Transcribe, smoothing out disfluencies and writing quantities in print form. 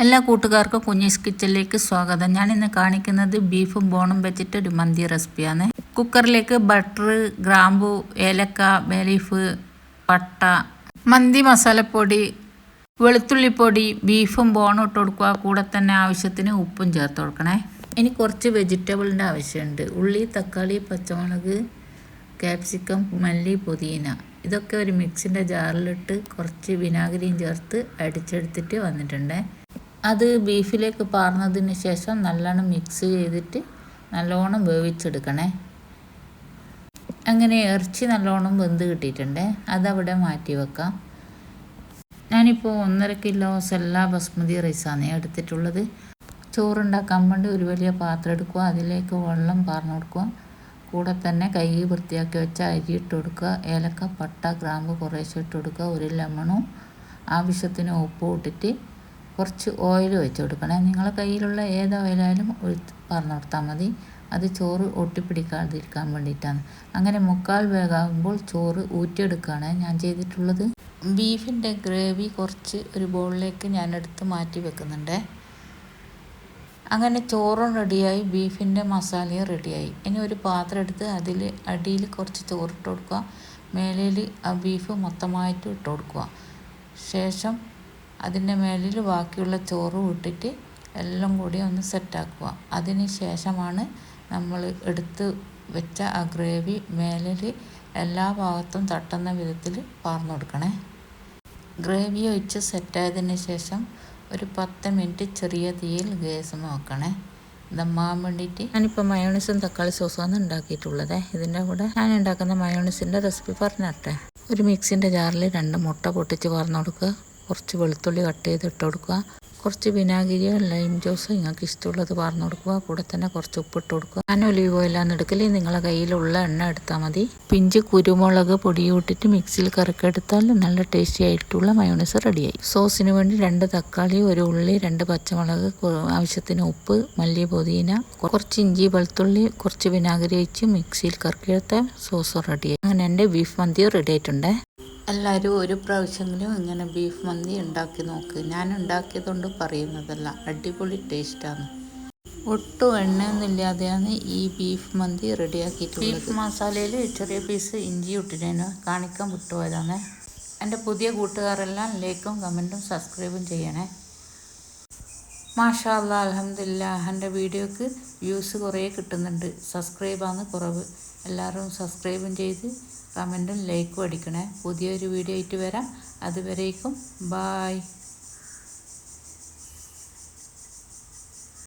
എല്ലാ കൂട്ടുകാർക്കും കുഞ്ഞീസ് കിച്ചണിലേക്ക് സ്വാഗതം. ഞാനിന്ന് കാണിക്കുന്നത് ബീഫും ബോണും വെച്ചിട്ട് ഒരു മന്തി റെസിപ്പിയാണ്. കുക്കറിലേക്ക് ബട്ടർ, ഗ്രാമ്പു, ഏലക്ക, ബേ ലീഫ്, പട്ട, മന്തി മസാലപ്പൊടി, വെളുത്തുള്ളിപ്പൊടി, ബീഫും ബോണും ഇട്ട് കൊടുക്കുക. കൂടെ തന്നെ ആവശ്യത്തിന് ഉപ്പും ചേർത്ത് കൊടുക്കണേ. ഇനി കുറച്ച് വെജിറ്റബിളിൻ്റെ ആവശ്യമുണ്ട്. ഉള്ളി, തക്കാളി, പച്ചമുളക്, ക്യാപ്സിക്കം, മല്ലി, പുതിന. ഇതൊക്കെ ഒരു മിക്സിൻ്റെ ജാറിലിട്ട് കുറച്ച് വിനാഗിരിയും ചേർത്ത് അടിച്ചെടുത്തിട്ട് വന്നിട്ടുണ്ട്. അത് ബീഫിലേക്ക് പാർന്നതിന് ശേഷം നല്ലോണം മിക്സ് ചെയ്തിട്ട് നല്ലോണം വേവിച്ചെടുക്കണേ. അങ്ങനെ ഇറച്ചി നല്ലോണം വെന്ത് കിട്ടിയിട്ടുണ്ട്. അതവിടെ മാറ്റി വെക്കാം. ഞാനിപ്പോൾ 1.5 കിലോ സെല്ല ബസ്മതി റൈസാണ് എടുത്തിട്ടുള്ളത്. ചോറുണ്ടാക്കാൻ വേണ്ടി ഒരു വലിയ പാത്രം എടുക്കുക. അതിലേക്ക് വെള്ളം പാർന്നു കൊടുക്കുക. കൂടെ തന്നെ കൈ വൃത്തിയാക്കി വെച്ച അരി ഇട്ട് കൊടുക്കുക. ഏലക്ക, പട്ട, ഗ്രാമ്പ് കുറേശ്ശെ ഇട്ട് കൊടുക്കുക. ഒരു ലെമണും ആവശ്യത്തിന് ഉപ്പും ഇട്ടിട്ട് കുറച്ച് ഓയിൽ വെച്ച് കൊടുക്കണേ. നിങ്ങളെ കയ്യിലുള്ള ഏത് ഓയിലായാലും പറഞ്ഞു കൊടുത്താൽ മതി. അത് ചോറ് ഒട്ടിപ്പിടിക്കാതിരിക്കാൻ വേണ്ടിയിട്ടാണ്. അങ്ങനെ 1/4 വേഗാകുമ്പോൾ ചോറ് ഊറ്റിയെടുക്കുകയാണ് ഞാൻ ചെയ്തിട്ടുള്ളത്. ബീഫിൻ്റെ ഗ്രേവി കുറച്ച് ഒരു ബൗളിലേക്ക് ഞാൻ എടുത്ത് മാറ്റി വെക്കുന്നുണ്ട്. അങ്ങനെ ചോറും റെഡിയായി, ബീഫിൻ്റെ മസാലയും റെഡിയായി. ഇനി ഒരു പാത്രം എടുത്ത് അതിൽ അടിയിൽ കുറച്ച് ചോറിട്ട് കൊടുക്കുക. മേലിൽ ആ ബീഫ് മൊത്തമായിട്ട് ഇട്ട് കൊടുക്കുക. ശേഷം അതിൻ്റെ മേലിൽ ബാക്കിയുള്ള ചോറും ഇട്ടിട്ട് എല്ലാം കൂടി ഒന്ന് സെറ്റാക്കുക. അതിന് ശേഷമാണ് നമ്മൾ എടുത്ത് വെച്ച ആ ഗ്രേവി മേലിൽ എല്ലാ ഭാഗത്തും തട്ടുന്ന വിധത്തിൽ പാർന്നു കൊടുക്കണേ. ഗ്രേവി ഒഴിച്ച് സെറ്റായതിന് ശേഷം ഒരു 10 മിനിറ്റ് ചെറിയ തീയിൽ ഗ്യാസ് നോക്കണേ, ദമ്മാൻ വേണ്ടിയിട്ട്. ഞാനിപ്പോൾ മയോണൈസും തക്കാളി സോസുമാണ് ഉണ്ടാക്കിയിട്ടുള്ളത്. ഇതിൻ്റെ കൂടെ ഞാൻ ഉണ്ടാക്കുന്ന മയോണൈസിൻ്റെ റെസിപ്പി പറഞ്ഞിട്ടെ. ഒരു മിക്സിൻ്റെ ജാറിൽ 2 മുട്ട പൊട്ടിച്ച് പാർന്നു കൊടുക്കുക. കുറച്ച് വെളുത്തുള്ളി കട്ട് ചെയ്ത് ഇട്ട് കൊടുക്കുക. കുറച്ച് വിനാഗിരിയോ ലൈം ജ്യൂസോ നിങ്ങൾക്ക് ഇഷ്ടമുള്ളത് പാർന്നു കൊടുക്കുക. കൂടെ തന്നെ കുറച്ച് ഉപ്പിട്ട് കൊടുക്കുക. ഞാൻ ഒലീവ് ഓയിലാണ് എടുക്കൽ. നിങ്ങളെ കയ്യിലുള്ള എണ്ണ എടുത്താൽ മതി. പിഞ്ച് കുരുമുളക് പൊടി ഇട്ടിട്ട് മിക്സിയിൽ കറക്കിയെടുത്താൽ നല്ല ടേസ്റ്റി ആയിട്ടുള്ള മയോണൈസ് റെഡിയായി. സോസിന് വേണ്ടി 2 തക്കാളി, 1 ഉള്ളി, 2 പച്ചമുളക്, ആവശ്യത്തിന് ഉപ്പ്, മല്ലി, പുതിന, കുറച്ച് ഇഞ്ചി, വെളുത്തുള്ളി, കുറച്ച് വിനാഗിരി ഒഴിച്ച് മിക്സിയിൽ കറക്കിയെടുത്താൽ സോസ് റെഡിയായി. അങ്ങനെ എൻ്റെ ബീഫ് മന്തി റെഡി ആയിട്ടുണ്ട്. എല്ലാവരും ഒരു പ്രാവശ്യമെങ്കിലും ഇങ്ങനെ ബീഫ് മന്തി ഉണ്ടാക്കി നോക്ക്. ഞാൻ ഉണ്ടാക്കിയതുകൊണ്ട് പറയുന്നതല്ല, അടിപൊളി ടേസ്റ്റാണ്. ഒട്ടും എണ്ണയൊന്നുമില്ലാതെയാണ് ഈ ബീഫ് മന്തി റെഡിയാക്കിയിട്ടുള്ളത്. ബീഫ് മസാലയിൽ ചെറിയ പീസ് ഇഞ്ചി ഇട്ടിട്ടേനു കാണിക്കാൻ വിട്ടുപോയതാണ്. എൻ്റെ പുതിയ കൂട്ടുകാരെല്ലാം ലൈക്കും കമൻറ്റും സബ്സ്ക്രൈബും ചെയ്യണേ. മാഷാ അല്ലാ, അൽഹംദുലില്ലാഹ്. എൻ്റെ വീഡിയോക്ക് വ്യൂസ് കുറേ കിട്ടുന്നുണ്ട്. സബ്സ്ക്രൈബാണ് കുറവ്. എല്ലാവരും സബ്സ്ക്രൈബും ചെയ്ത് കമൻറ്റും ലൈക്കും അടിക്കണേ. പുതിയൊരു വീഡിയോ ആയിട്ട് വരാം. അതുവരേക്കും ബായ്.